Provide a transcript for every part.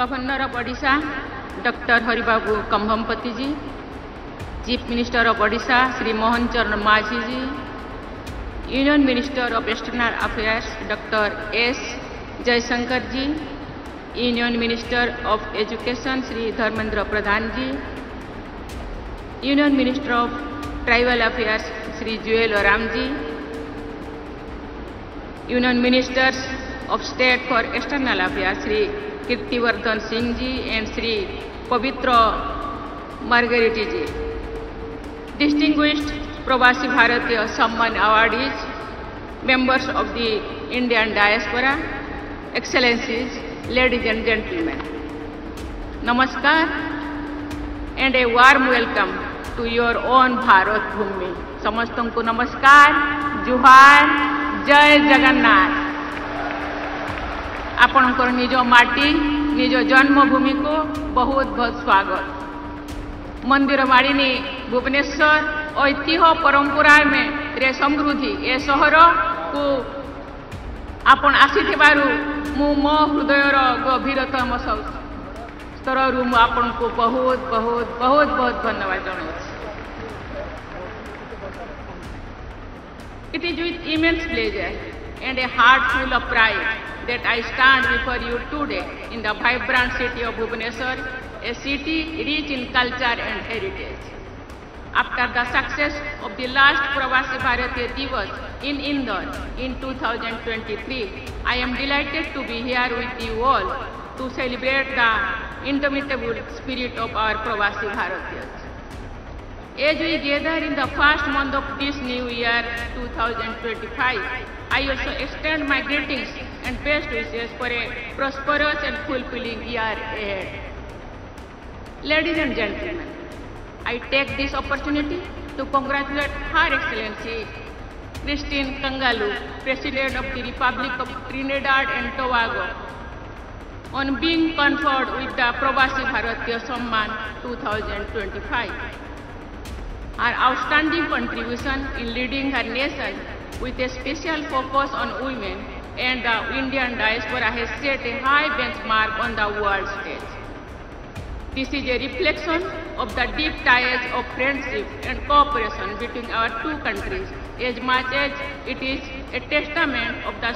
Governor of Odisha, Dr. Haribabu Kambhampati ji, Chief Minister of Odisha, Sri Mohan Charan Majhi ji, Union Minister of External Affairs, Dr. S. Jaishankar ji, Union Minister of Education, Sri Dharmendra Pradhan ji, Union Minister of Tribal Affairs, Sri Joel Oram ji, Union Ministers of State for External Affairs, Sri Kirtivardhan Singh ji and Sri Pavitra Margariti ji, distinguished Pravasi Bharatiya Samman awardees, members of the Indian diaspora, excellencies, ladies and gentlemen, Namaskar and a warm welcome to your own Bharat Bhumi. समस्तों को नमस्कार, जुहार, जय जगन्नाथ। आपनकर निज माटी, निज जन्मभूमि को बहुत बहुत स्वागत। मंदिर मालिनी भुवनेश्वर ऐतिह्य परंपरा में रे समृद्धि ए सहर को आपण आसीथिबारु मु मो हृदयर गभीरतम स्तररु मु आपण को बहुत बहुत बहुत बहुत धन्यवाद जणाउछि। It is with immense pleasure and a heart full of pride that I stand before you today in the vibrant city of Bhubaneswar, a city rich in culture and heritage. After the success of the last Pravasi Bharatiya Divas in Indore in 2023, I am delighted to be here with you all to celebrate the indomitable spirit of our Pravasi Bharatiyas. As we gather in the first month of this new year 2025, I also extend my greetings and best wishes for a prosperous and fulfilling year ahead. Ladies and gentlemen, I take this opportunity to congratulate Her Excellency Christine Kangalu, President of the Republic of Trinidad and Tobago, on being conferred with the Pravasi Bharatiya Samman 2025. Her outstanding contribution in leading her nation with a special focus on women and the Indian diaspora has set a high benchmark on the world stage. This is a reflection of the deep ties of friendship and cooperation between our two countries, as much as it is a testament of the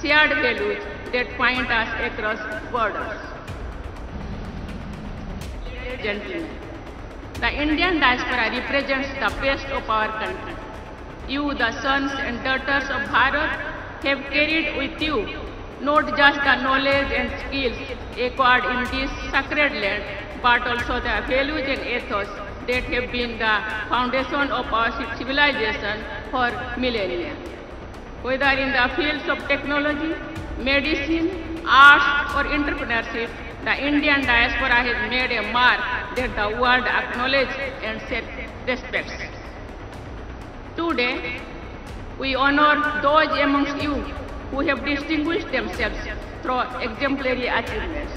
shared values that bind us across borders. Ladies and gentlemen, the Indian diaspora represents the best of our country. You, the sons and daughters of Bharat, have carried with you not just the knowledge and skills acquired in this sacred land, but also the values and ethos that have been the foundation of our civilization for millennia. Whether in the fields of technology, medicine, arts, or entrepreneurship, the Indian diaspora has made a mark that the world acknowledges and respects. Today, we honor those amongst you who have distinguished themselves through exemplary achievements.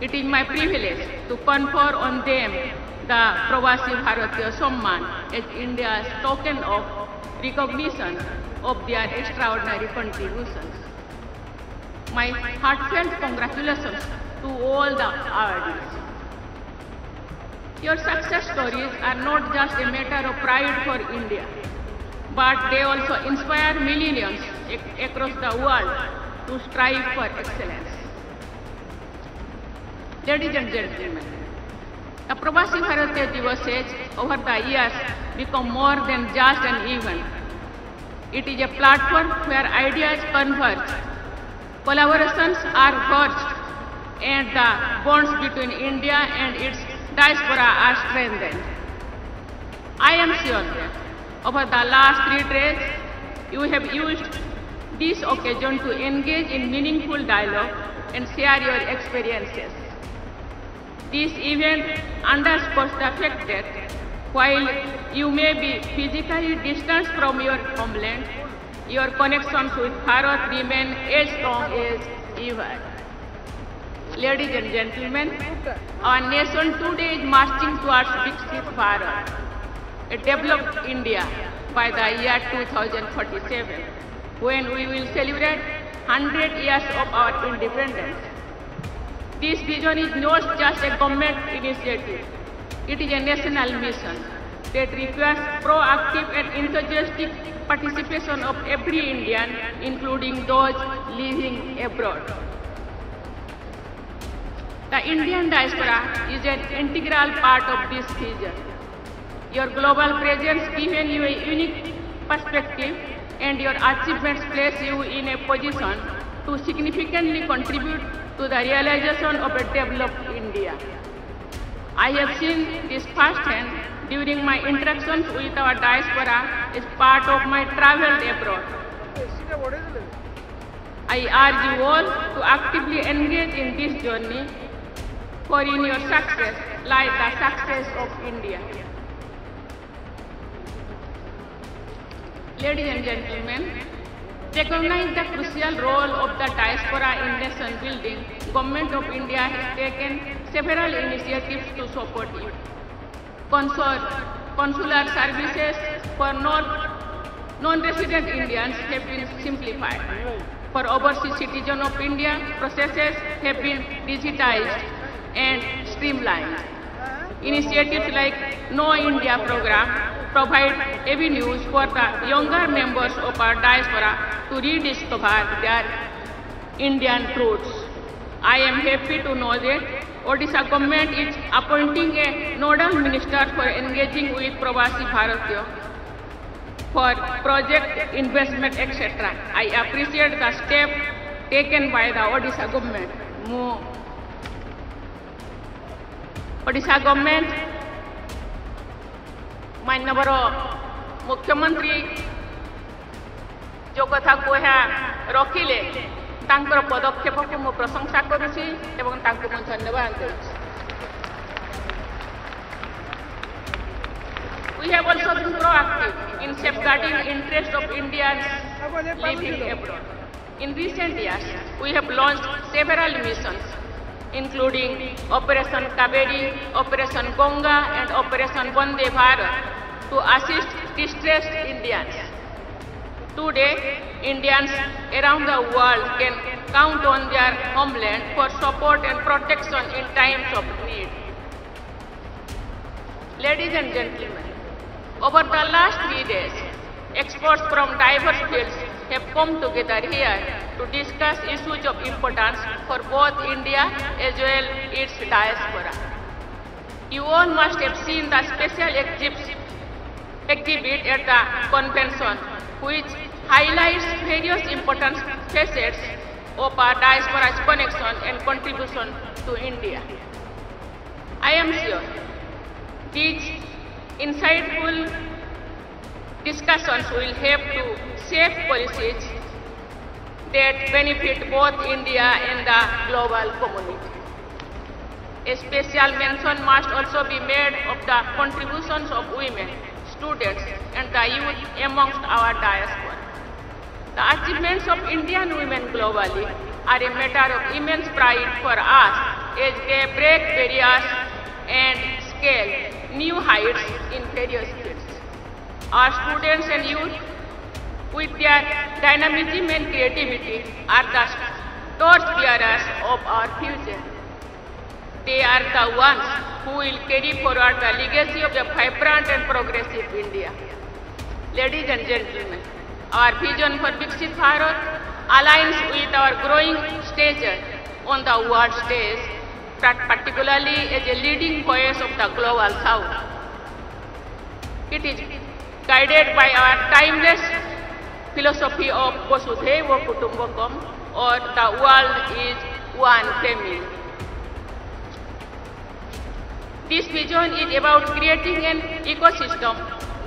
It is my privilege to confer on them the Pravasi Bharatiya Samman as India's token of recognition of their extraordinary contributions. My heartfelt congratulations to all the awardees. Your success stories are not just a matter of pride for India, but they also inspire millions across the world to strive for excellence. Ladies and gentlemen, the Pravasi Bharatiya Divas has over the years become more than just an event. It is a platform where ideas converge, collaborations are forged, and the bonds between India and its diaspora are strengthened. I am sure that over the last 3 days, you have used this occasion to engage in meaningful dialogue and share your experiences. This event underscores the fact that while you may be physically distant from your homeland, your connections with Bharat remain as strong as ever. Ladies and gentlemen, our nation today is marching towards Viksit Bharat, a developed India by the year 2047, when we will celebrate 100 years of our independence. This vision is not just a government initiative. It is a national mission that requires proactive and enthusiastic participation of every Indian, including those living abroad. The Indian diaspora is an integral part of this vision. Your global presence gives you a unique perspective, and your achievements place you in a position to significantly contribute to the realization of a developed India. I have seen this firsthand during my interactions with our diaspora as part of my travels abroad. I urge you all to actively engage in this journey, for in your success lies the success of India. Ladies and gentlemen, recognize the crucial role of the diaspora in nation building. Government of India has taken several initiatives to support you. Consular services for non-resident Indians have been simplified. For overseas citizens of India, processes have been digitized and streamlined. Initiatives like Know India program provide avenues for the younger members of our diaspora to rediscover their Indian roots. I am happy to know that Odisha government is appointing a nodal minister for engaging with Pravasi Bharatiya for project investment, etc. I appreciate the step taken by the Odisha government. Odisha government, माननीय मुख्यमंत्री जो कथा कहा रखिले तांकर पदक्षेप को मु प्रशंसा करुछि एवं तांको मु धन्यवाद देछि। We have also been proactive in safeguarding interests of Indians living abroad. In recent years, we have launched several missions, including Operation Kaveri, Operation Ganga, and Operation Vande Bharat, to assist distressed Indians. Today, Indians around the world can count on their homeland for support and protection in times of need. Ladies and gentlemen, over the last 3 days, experts from diverse fields have come together here to discuss issues of importance for both India as well as its diaspora. You all must have seen the special exhibit at the convention, which highlights various important facets of our diaspora's connection and contribution to India. I am sure these insightful discussions will help to shape policies that benefit both India and the global community. A special mention must also be made of the contributions of women, students, and the youth amongst our diaspora. The achievements of Indian women globally are a matter of immense pride for us as they break barriers and scale new heights in various fields. Our students and youth, with their dynamism and creativity, are the torchbearers of our future. They are the ones who will carry forward the legacy of a vibrant and progressive India. Ladies and gentlemen, our vision for Viksit Bharat aligns with our growing stature on the world stage, particularly as a leading voice of the global South. It is guided by our timeless philosophy of Vasudhaiva Kutumbakam, or the world is one family. This vision is about creating an ecosystem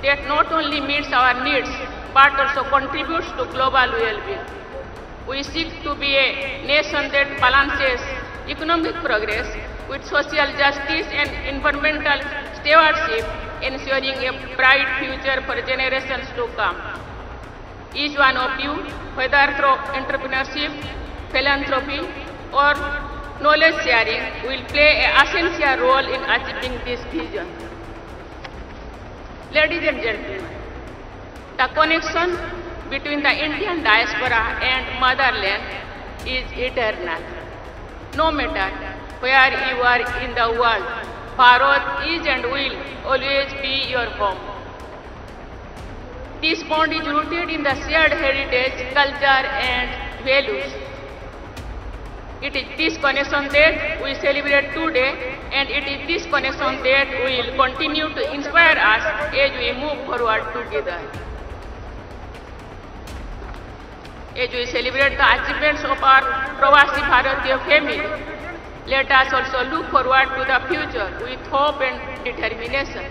that not only meets our needs but also contributes to global well-being. We seek to be a nation that balances economic progress with social justice and environmental stewardship, ensuring a bright future for generations to come. Each one of you, whether through entrepreneurship, philanthropy, or knowledge sharing, will play an essential role in achieving this vision. Ladies and gentlemen, the connection between the Indian diaspora and motherland is eternal. No matter where you are in the world. Bharat is and will always be your home. This bond is rooted in the shared heritage, culture and values. It is this connection that we celebrate today, and it is this connection that will continue to inspire us as we move forward together. As we celebrate the achievements of our Pravasi Bharatiya family, let us also look forward to the future with hope and determination.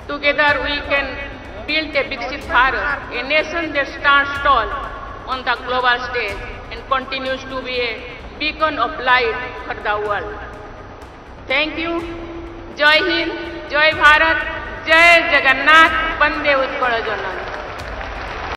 Together we can build a Viksit Bharat, a nation that stands tall on the global stage and continues to be a beacon of light for the world. Thank you. Jai Hind, Jai Bharat, Jai Jagannath, Vande Utkal Janam.